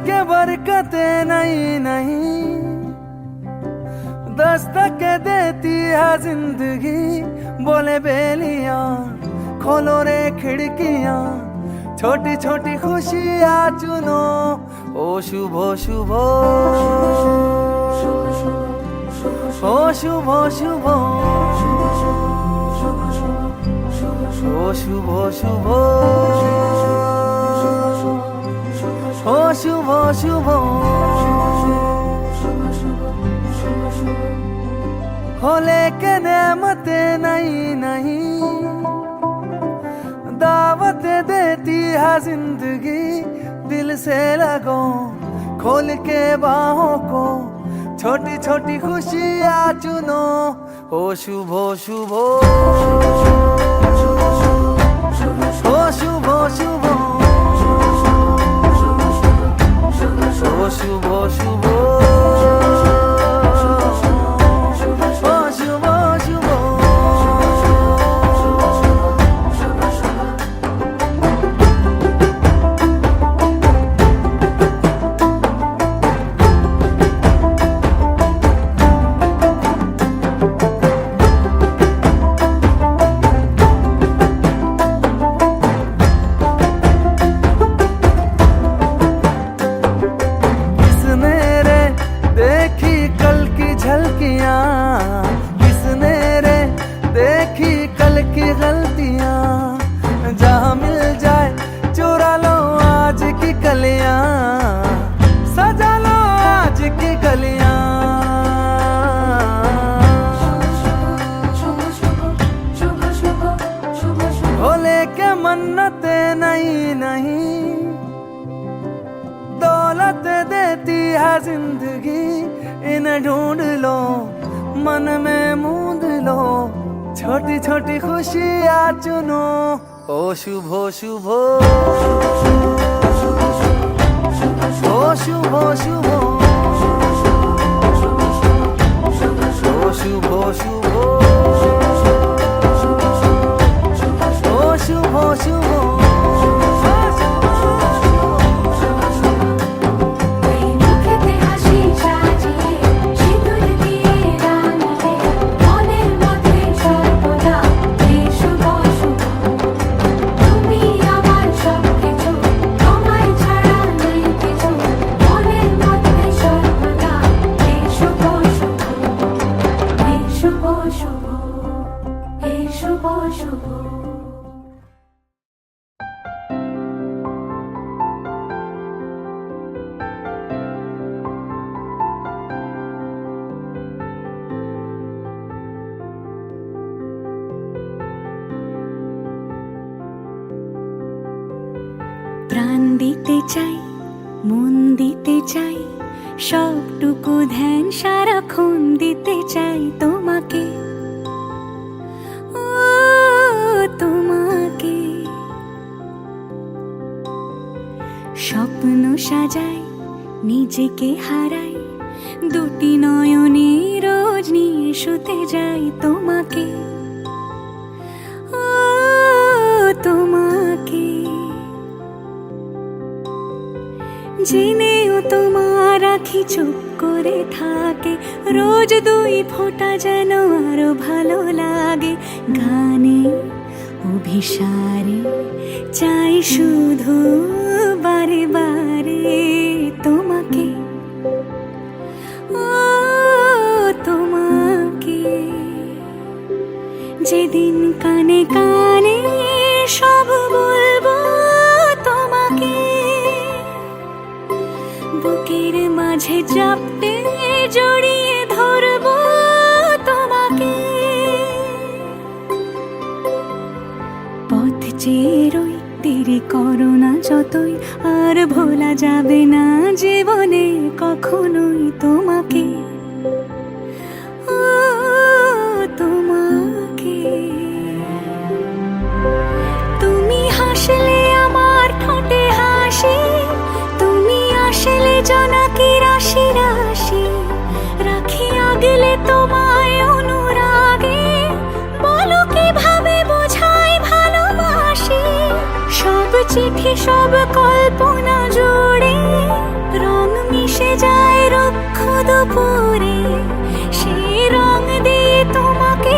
के बरकतें नहीं नहीं दस्तक देती है जिंदगी। बोले बेलियां खोलो रे खिड़कियां, छोटी छोटी खुशियां चुनो। ओ शुभ शुभ ओ शुभ शुभ ओ शुभ शुभ ओ शुभ शुभ हो लेके नेमते नहीं नहीं दावत देती है जिंदगी। दिल से लगो खोल के बाहों को, छोटी छोटी खुशियां चुनो। ओ शुभ शुभ ओ शुभ शुभ ओ शुभ शुभ जहाँ मिल जाए चुरा लो आज की कलियां, सजा लो आज की कलियां। हो लेके मन्नते नहीं नहीं दौलत देती है जिंदगी। इन्हें ढूंढ लो मन में मूंद लो, छोटी छोटी खुशियां चुनो। ओ शुभ शुभ ओ शुभ शुभ ओ शुभ शुभ ओ शुभ शुभ। প্রাণ দিতে চাই, মন দিতে চাই, সবটুকু ধ্যান সারাক্ষণ দিতে চাই তোমাকে। ও তোমাকে স্বপ্ন সাজাই, নিজেকে হারাই, দুটি নয়নে রোজ নিয়ে শুতে যাই তোমাকে। ও তোমাকে জেনেও তোমার আখি চুপ করে থাকে, রোজ দুই ফোঁটা যেন আরো ভালো লাগে। গানে অভিসারে চাই শুধু বারে বারে তোমাকে। ও তোমাকে যেদিন কানে কানে সব বলবো তোমাকে, বুকের মাঝে চাপতে জড়িয়ে ধরবো তোমাকে। পথ চেয়ে রই, দেরি করো না যতই, আর ভোলা যাবে না জীবনে কখনোই তোমাকে। ও তোমাকে তুমি হাসলে আমার ঠোঁটে হাসি, তুমি আসলে জোনাকি রাশি রাশি, রাখি আগলে তোমায় অনুরাগে, বলো কিভাবে বোঝাই ভালোবাসি। সব চিঠি সব কল্পনা জুড়ে রং মিশে যায় রুক্ষ দুপুরে, সেই রং দিয়ে তোমাকে